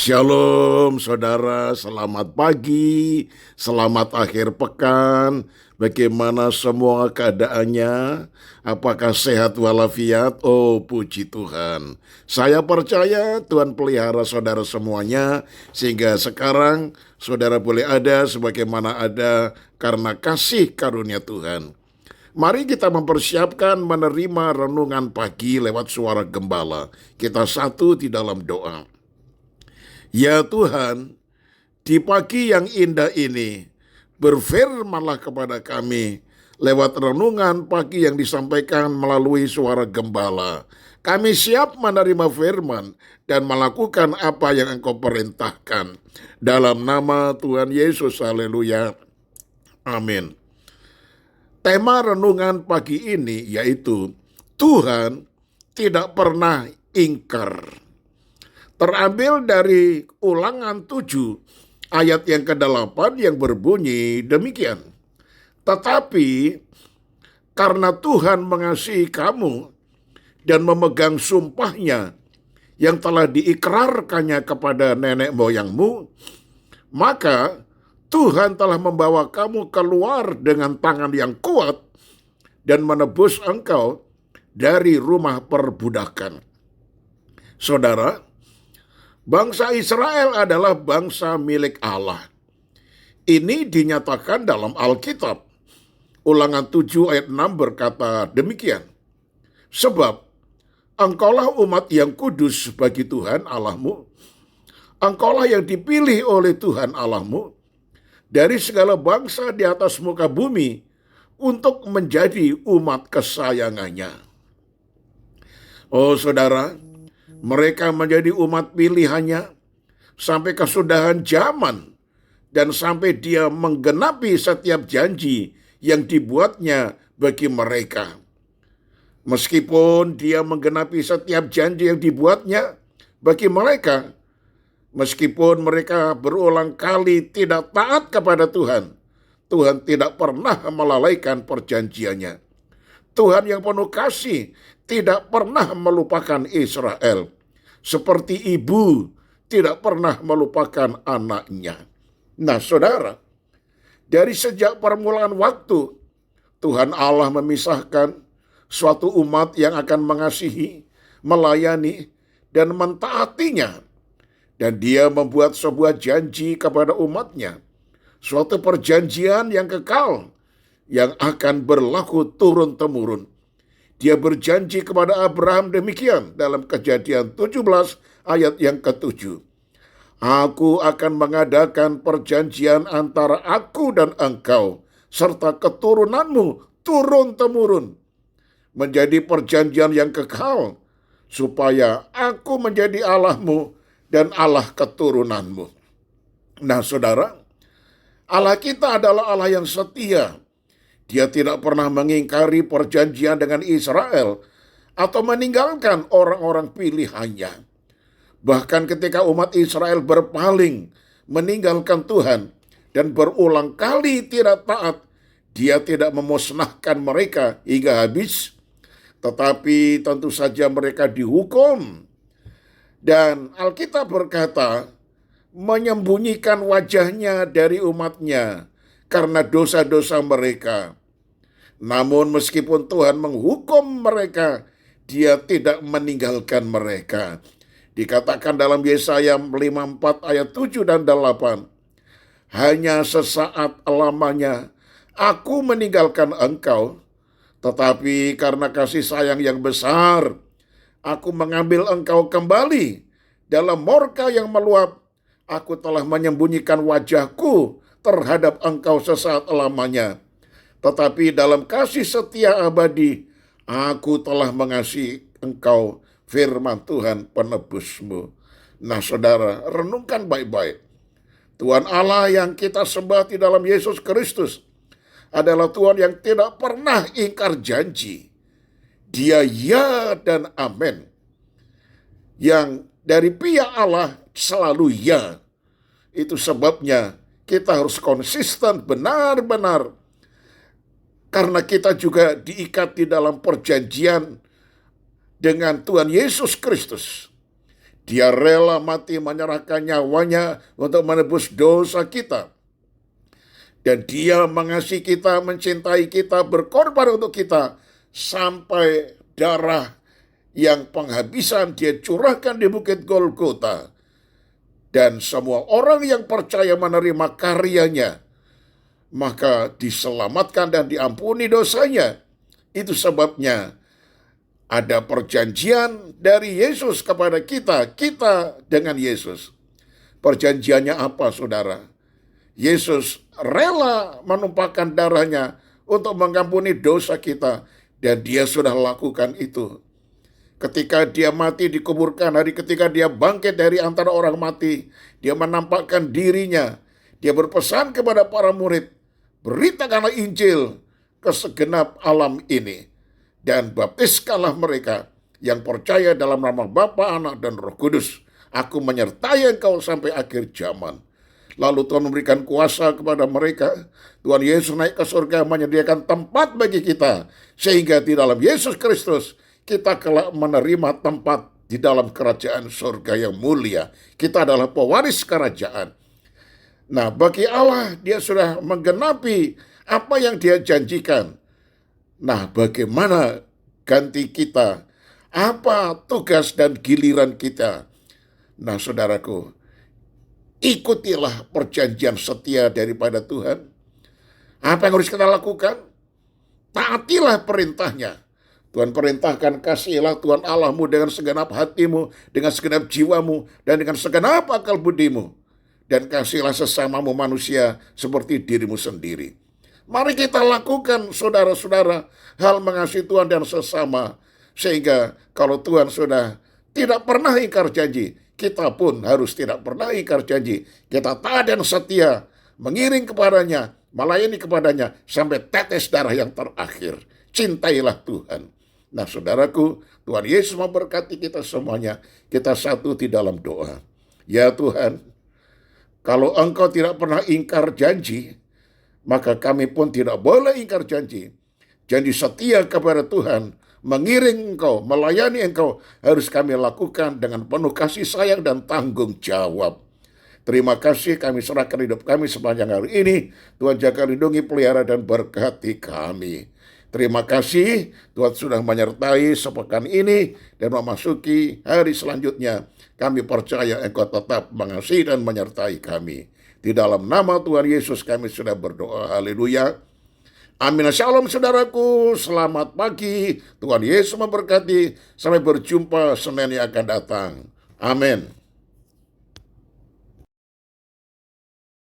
Shalom saudara, selamat pagi, selamat akhir pekan. Bagaimana semua keadaannya? Apakah sehat walafiat? Oh puji Tuhan. Saya percaya Tuhan pelihara saudara semuanya, sehingga sekarang saudara boleh ada sebagaimana ada karena kasih karunia Tuhan. Mari kita mempersiapkan menerima renungan pagi lewat suara gembala. Kita satu di dalam doa. Ya Tuhan, di pagi yang indah ini, berfirmanlah kepada kami lewat renungan pagi yang disampaikan melalui suara gembala. Kami siap menerima firman dan melakukan apa yang Engkau perintahkan. Dalam nama Tuhan Yesus, haleluya. Amin. Tema renungan pagi ini yaitu Tuhan tidak pernah ingkar. Terambil dari Ulangan 7 ayat yang ke-8 yang berbunyi demikian. Tetapi karena Tuhan mengasihi kamu dan memegang sumpahnya yang telah diikrarkannya kepada nenek moyangmu, maka Tuhan telah membawa kamu keluar dengan tangan yang kuat dan menebus engkau dari rumah perbudakan. Saudara, bangsa Israel adalah bangsa milik Allah. Ini dinyatakan dalam Alkitab. Ulangan 7 ayat 6 berkata demikian. Sebab engkaulah umat yang kudus bagi Tuhan Allahmu. Engkaulah yang dipilih oleh Tuhan Allahmu dari segala bangsa di atas muka bumi untuk menjadi umat kesayangannya. Oh saudara, mereka menjadi umat pilihannya sampai kesudahan zaman dan sampai dia menggenapi setiap janji yang dibuatnya bagi mereka. Meskipun dia menggenapi setiap janji yang dibuatnya bagi mereka, meskipun mereka berulang kali tidak taat kepada Tuhan, Tuhan tidak pernah melalaikan perjanjiannya. Tuhan yang penuh kasih tidak pernah melupakan Israel. Seperti ibu tidak pernah melupakan anaknya. Nah saudara, dari sejak permulaan waktu, Tuhan Allah memisahkan suatu umat yang akan mengasihi, melayani, dan mentaatinya. Dan dia membuat sebuah janji kepada umatnya. Suatu perjanjian yang kekal, yang akan berlaku turun-temurun. Dia berjanji kepada Abraham demikian dalam Kejadian 17 ayat yang ke-7. Aku akan mengadakan perjanjian antara aku dan engkau, serta keturunanmu turun-temurun. Menjadi perjanjian yang kekal, supaya aku menjadi Allahmu dan Allah keturunanmu. Nah saudara, Allah kita adalah Allah yang setia. Dia tidak pernah mengingkari perjanjian dengan Israel atau meninggalkan orang-orang pilihannya. Bahkan ketika umat Israel berpaling, meninggalkan Tuhan, dan berulang kali tidak taat, dia tidak memusnahkan mereka hingga habis, tetapi tentu saja mereka dihukum. Dan Alkitab berkata, menyembunyikan wajahnya dari umatnya karena dosa-dosa mereka. Namun meskipun Tuhan menghukum mereka, dia tidak meninggalkan mereka. Dikatakan dalam Yesaya 54 ayat 7 dan 8, hanya sesaat lamanya aku meninggalkan engkau, tetapi karena kasih sayang yang besar, aku mengambil engkau kembali. Dalam murka yang meluap, aku telah menyembunyikan wajahku terhadap engkau sesaat lamanya. Tetapi dalam kasih setia abadi, aku telah mengasihi engkau, firman Tuhan penebusmu. Nah saudara, renungkan baik-baik. Tuhan Allah yang kita sembah di dalam Yesus Kristus adalah Tuhan yang tidak pernah ingkar janji. Dia ya dan amin. Yang dari pihak Allah selalu ya. Itu sebabnya kita harus konsisten benar-benar. Karena kita juga diikat di dalam perjanjian dengan Tuhan Yesus Kristus. Dia rela mati menyerahkan nyawanya untuk menebus dosa kita. Dan dia mengasihi kita, mencintai kita, berkorban untuk kita, sampai darah yang penghabisan dia curahkan di Bukit Golgota. Dan semua orang yang percaya menerima karyanya, maka diselamatkan dan diampuni dosanya. Itu sebabnya ada perjanjian dari Yesus kepada kita, kita dengan Yesus. Perjanjiannya apa, saudara? Yesus rela menumpahkan darahnya untuk mengampuni dosa kita, dan dia sudah lakukan itu. Ketika dia mati dikuburkan, hari ketika dia bangkit dari antara orang mati, dia menampakkan dirinya. Dia berpesan kepada para murid, beritakanlah Injil ke segenap alam ini, dan baptiskanlah mereka yang percaya dalam nama Bapa, Anak, dan Roh Kudus. Aku menyertai engkau sampai akhir zaman. Lalu Tuhan memberikan kuasa kepada mereka. Tuhan Yesus naik ke surga, menyediakan tempat bagi kita, sehingga di dalam Yesus Kristus kita kelak menerima tempat di dalam kerajaan surga yang mulia. Kita adalah pewaris kerajaan. Nah, bagi Allah, dia sudah menggenapi apa yang dia janjikan. Nah, bagaimana ganti kita? Apa tugas dan giliran kita? Nah, saudaraku, ikutilah perjanjian setia daripada Tuhan. Apa yang harus kita lakukan? Taatilah perintahnya. Tuhan perintahkan, kasihilah Tuhan Allahmu dengan segenap hatimu, dengan segenap jiwamu, dan dengan segenap akal budimu. Dan kasihilah sesamamu manusia seperti dirimu sendiri. Mari kita lakukan, saudara-saudara, hal mengasihi Tuhan dan sesama. Sehingga kalau Tuhan sudah tidak pernah ingkar janji, kita pun harus tidak pernah ingkar janji. Kita taat dan setia, mengiring kepadanya, melayani kepadanya, sampai tetes darah yang terakhir. Cintailah Tuhan. Nah, saudaraku, Tuhan Yesus memberkati kita semuanya. Kita satu di dalam doa. Ya Tuhan, kalau Engkau tidak pernah ingkar janji, maka kami pun tidak boleh ingkar janji. Janji setia kepada Tuhan, mengiring Engkau, melayani Engkau, harus kami lakukan dengan penuh kasih sayang dan tanggung jawab. Terima kasih, kami serahkan hidup kami sepanjang hari ini. Tuhan jaga, lindungi, pelihara, dan berkati kami. Terima kasih, Tuhan sudah menyertai sepekan ini dan memasuki hari selanjutnya. Kami percaya Engkau tetap mengasihi dan menyertai kami. Di dalam nama Tuhan Yesus kami sudah berdoa. Haleluya. Amin. Shalom saudaraku. Selamat pagi. Tuhan Yesus memberkati. Sampai berjumpa Senin yang akan datang. Amin.